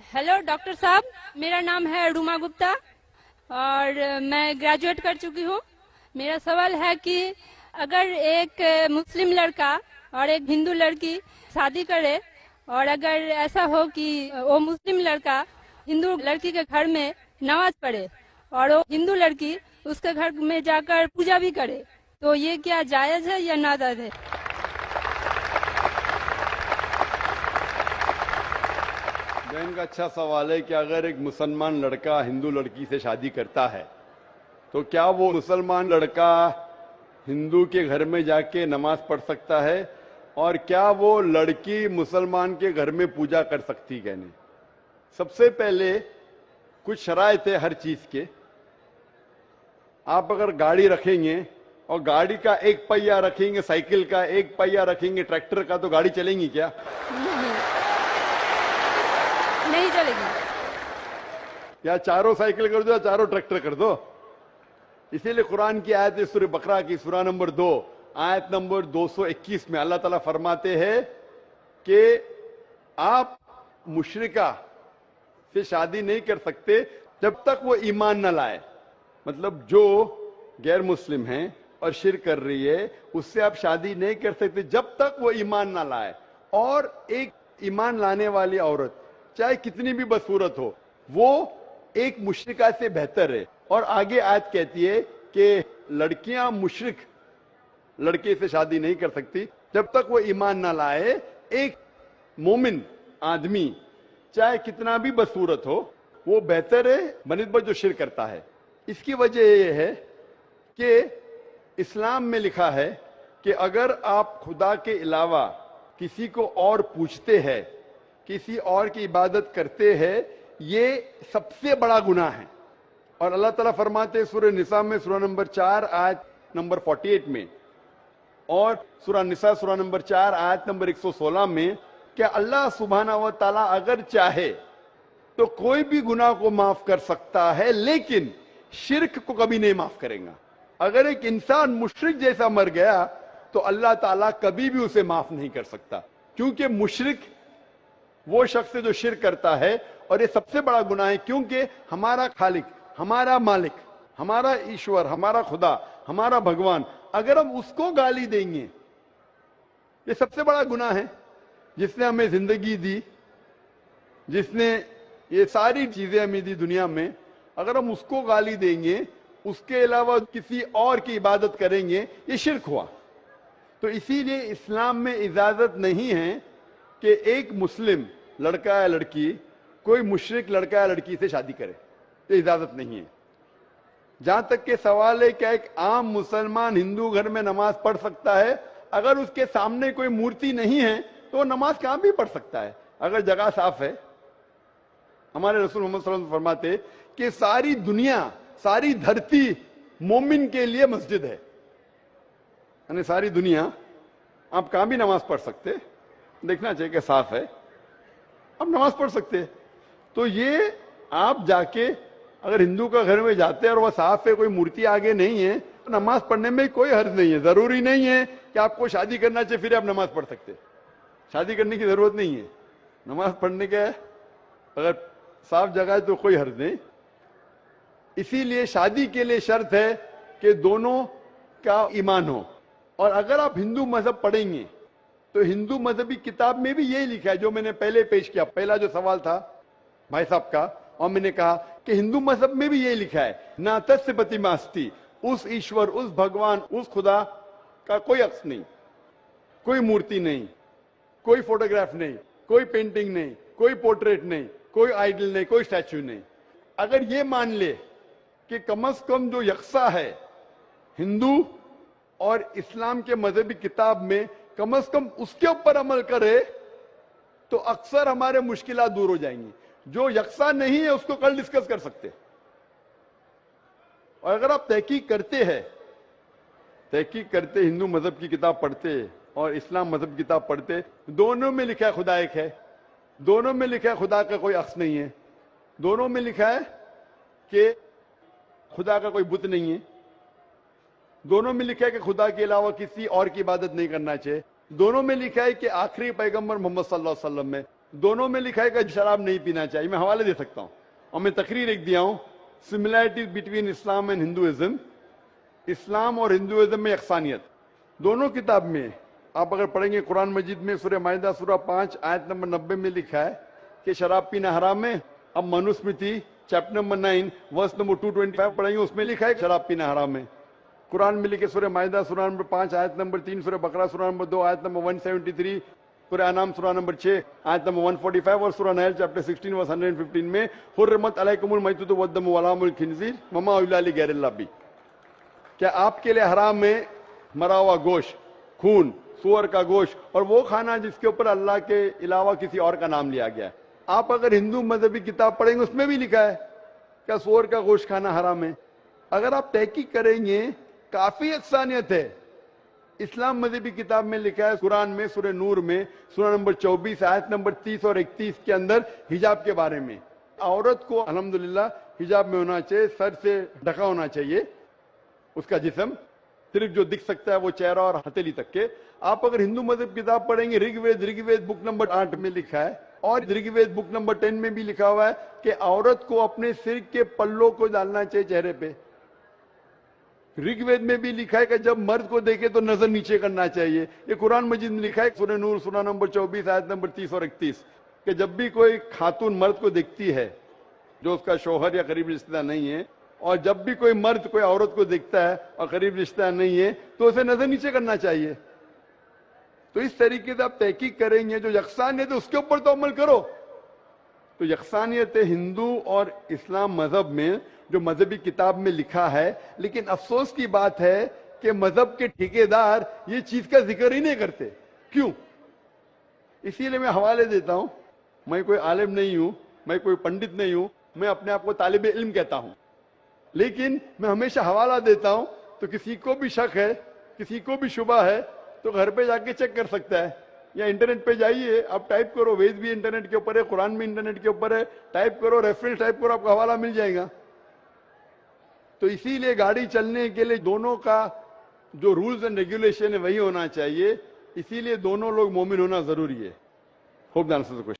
Hello doctor साहब, मेरा नाम है रूमा गुप्ता और मैं ग्रेजुएट कर चुकी हूँ। मेरा सवाल है कि अगर एक मुस्लिम लड़का और एक हिंदू लड़की शादी करे और अगर ऐसा हो कि वो मुस्लिम लड़का हिंदू लड़की के घर में नमाज पढ़े और वो हिंदू लड़की उसके घर में जाकर पूजा भी करे, तो ये क्या जायज है या नाजायज है? बहन का अच्छा सवाल है कि अगर एक मुसलमान लड़का हिंदू लड़की से शादी करता है तो क्या वो मुसलमान लड़का हिंदू के घर में जाके नमाज पढ़ सकता है और क्या वो लड़की मुसलमान के घर में पूजा कर सकती है? नहीं। सबसे पहले कुछ शराइत है हर चीज के। आप अगर गाड़ी रखेंगे और गाड़ी का एक पहिया रखेंगे, साइकिल का एक पहिया रखेंगे, ट्रैक्टर का, तो गाड़ी चलेंगी क्या? नहीं चलेगी। या चारों साइकिल कर दो या चारों ट्रैक्टर कर दो। इसीलिए कुरान की आयत है सूरह बकरा की सूरा नंबर 2 आयत नंबर 221 में अल्लाह ताला फरमाते हैं कि आप मुशरिका से शादी नहीं कर सकते जब तक वो ईमान न लाए। मतलब जो गैर मुस्लिम है और शिर्क कर रही है उससे आप शादी नहीं कर सकते जब तक वो ईमान ना लाए। और एक ईमान लाने वाली औरत चाहे कितनी भी बदसूरत हो वो एक मुशरिका से बेहतर है। और आगे आयत कहती है कि लड़कियां मुशरिक लड़के से शादी नहीं कर सकती जब तक वो ईमान ना लाए। एक मोमिन आदमी चाहे कितना भी बदसूरत हो वो बेहतर है बनिस्बत जो शिर्क करता है। इसकी वजह यह है कि इस्लाम में लिखा है कि अगर आप खुदा के अलावा किसी को और पूछते हैं, किसी और की इबादत करते हैं, ये सबसे बड़ा गुनाह है। और अल्लाह ताला फरमाते हैं सूरह निसा में सूरा नंबर 4 आयत नंबर 48 में और सूरा निसा सूरा नंबर 4 आयत नंबर 116 में कि अल्लाह सुब्हाना व तआला अगर चाहे तो कोई भी गुनाह को माफ कर सकता है लेकिन शिर्क को कभी नहीं माफ करेगा। अगर एक इंसान मुशरिक जैसा मर गया तो अल्लाह ताला कभी भी उसे माफ नहीं कर सकता, क्योंकि मुशरिक वो शख्स है जो शिर्क करता है। और ये सबसे बड़ा गुनाह है क्योंकि हमारा खालिक, हमारा मालिक, हमारा ईश्वर, हमारा खुदा, हमारा भगवान, अगर हम उसको गाली देंगे, ये सबसे बड़ा गुनाह है। जिसने हमें जिंदगी दी, जिसने ये सारी चीजें हमें दी दुनिया में, अगर हम उसको गाली देंगे, उसके अलावा किसी और की इबादत करेंगे, ये शिर्क हुआ। तो इसीलिए इस्लाम में इजाजत नहीं है कि एक मुस्लिम लड़का या लड़की कोई मुशरिक लड़का या लड़की से शादी करे, तो इजाजत नहीं है। जहां तक के सवाल है क्या एक आम मुसलमान हिंदू घर में नमाज पढ़ सकता है? अगर उसके सामने कोई मूर्ति नहीं है तो वो नमाज कहां भी पढ़ सकता है अगर जगह साफ है। हमारे रसूल मोहम्मद सल्लल्लाहु अलैहि वसल्लम फरमाते कि सारी दुनिया, सारी धरती मोमिन के लिए मस्जिद है। यानी सारी दुनिया आप कहां भी नमाज पढ़ सकते, देखना चाहिए कि साफ है, आप नमाज पढ़ सकते। तो ये आप जाके अगर हिंदू का घर में जाते हैं और वह साफ है, कोई मूर्ति आगे नहीं है, तो नमाज पढ़ने में कोई हर्ज नहीं है। जरूरी नहीं है कि आपको शादी करना चाहिए फिर आप नमाज पढ़ सकते, शादी करने की जरूरत नहीं है। नमाज पढ़ने के अगर साफ जगह है तो कोई हर्ज नहीं। इसीलिए शादी के लिए शर्त है कि दोनों का ईमान हो। और अगर आप हिंदू मजहब पढ़ेंगे तो हिंदू मजहबी किताब में भी यही लिखा है जो मैंने पहले पेश किया, पहला जो सवाल था भाई साहब का, और मैंने कहा कि हिंदू मजहब में भी यही लिखा है, ना तस्य प्रतिमास्ति, उस ईश्वर, उस भगवान, उस खुदा का कोई अक्स नहीं, कोई मूर्ति नहीं, कोई फोटोग्राफ नहीं, कोई पेंटिंग नहीं, कोई पोर्ट्रेट नहीं, कोई आइडल नहीं, कोई स्टैच्यू नहीं। अगर ये मान ले कि कम से कम जो यकसा है हिंदू और इस्लाम के मजहबी किताब में, कम से कम उसके ऊपर अमल करे तो अक्सर हमारे मुश्किलात दूर हो जाएंगी। जो यकसा नहीं है उसको कल डिस्कस कर सकते। और अगर आप तहकीक करते हिंदू मजहब की किताब पढ़ते और इस्लाम मजहब की किताब पढ़ते, दोनों में लिखा है खुदा एक है, दोनों में लिखा है खुदा का कोई अक्स नहीं है, दोनों में लिखा है कि खुदा का कोई बुत नहीं है, दोनों में लिखा है कि खुदा के अलावा किसी और की इबादत नहीं करना चाहिए, दोनों में लिखा है कि आखिरी पैगंबर मोहम्मद सल्लल्लाहु अलैहि वसल्लम में دونوں میں لکھا ہے کہ شراب نہیں پینا چاہیے. میں حوالے دے سکتا ہوں اور میں تقریر ایک دیا ہوں, سملیرٹیز بٹوین اسلام اینڈ ہندوازم. اسلام اور ہندوازم میں یکسانیت دونوں کتاب میں. آپ اگر پڑھیں گے قرآن مجید میں سورہ مائدہ سورہ 5 آیت نمبر 90 میں لکھا ہے کہ شراب پینا حرام ہے. اب Manusmriti chapter number 9 verse number 225 پڑھیں گے, اس میں لکھا ہے کہ شراب پینا حرام ہے. قرآن میں لکھے سورہ مائدہ سورہ نمبر 5 آیت نمبر 3, سورہ بقرہ سورہ نمبر 2 آیت نمبر 173, سورہ انعام سورہ نمبر 6 آیت نمبر 145 اور سورہ نحل چیپٹر 16 ورس 115 میں حرمت علیکم المیتۃ والدم ولحم الخنزیر وما اہل لغیر اللہ بھی. کیا آپ کے لیے حرام ہے مرا ہوا گوشت, خون, سور کا گوشت اور وہ کھانا جس کے اوپر اللہ کے علاوہ کسی اور کا نام لیا گیا ہے. آپ اگر ہندو مذہبی کتاب پڑھیں گے اس میں بھی لکھا ہے کیا سور کا گوشت کھانا حرام ہے. اگر آپ تحقیق کریں گے کافی یکسانیت ہے. اسلام مذہبی کتاب میں لکھا ہے قرآن میں سورہ نور میں سورہ نمبر 24 آیت نمبر 30 اور 31 کے اندر حجاب کے بارے میں. عورت کو الحمدللہ حجاب میں ہونا چاہیے, سر سے ڈھکا ہونا چاہیے اس کا جسم, صرف جو دکھ سکتا ہے وہ چہرہ اور ہتھیلی تک کے. آپ اگر ہندو مذہب کتاب پڑھیں گے رگ وید بک نمبر 8 میں لکھا ہے اور رگ وید بک نمبر 10 میں بھی لکھا ہوا ہے کہ عورت کو اپنے سر کے پلوں کو ڈالنا چاہیے چہرے پہ. رگ وید میں بھی لکھا ہے کہ جب مرد کو دیکھے تو نظر نیچے کرنا چاہیے. یہ قرآن مجید میں لکھا ہے سورہ نور سورہ نمبر 24 آیت نمبر 30 اور 31 کہ جب بھی کوئی خاتون مرد کو دیکھتی ہے جو اس کا شوہر یا قریب رشتہ دار نہیں ہے, اور جب بھی کوئی مرد کوئی عورت کو دیکھتا ہے اور قریب رشتہ دار نہیں ہے تو اسے نظر نیچے کرنا چاہیے. تو اس طریقے سے آپ تحقیق کریں گے جو یکسانیت ہے اس کے اوپر تو عمل کرو. تو یکسانیت ہندو اور اسلام مذہب میں جو مذہبی کتاب میں لکھا ہے, لیکن افسوس کی بات ہے کہ مذہب کے ٹھیکیدار یہ چیز کا ذکر ہی نہیں کرتے. کیوں؟ اسی لیے میں حوالے دیتا ہوں. میں کوئی عالم نہیں ہوں, میں کوئی پنڈت نہیں ہوں, میں اپنے آپ کو طالب علم کہتا ہوں, لیکن میں ہمیشہ حوالہ دیتا ہوں. تو کسی کو بھی شک ہے, کسی کو بھی شبہ ہے تو گھر پہ جا کے چیک کر سکتا ہے, یا انٹرنیٹ پہ جائیے, آپ ٹائپ کرو, وید بھی انٹرنیٹ کے اوپر ہے, قرآن بھی انٹرنیٹ کے اوپر ہے, ٹائپ کرو, ریفرنس ٹائپ کرو, آپ کو حوالہ مل جائے گا. تو اسی لیے گاڑی چلنے کے لیے دونوں کا جو رولز اینڈ ریگولیشن ہے وہی ہونا چاہیے. اسی لیے دونوں لوگ مومن ہونا ضروری ہے. ہوپ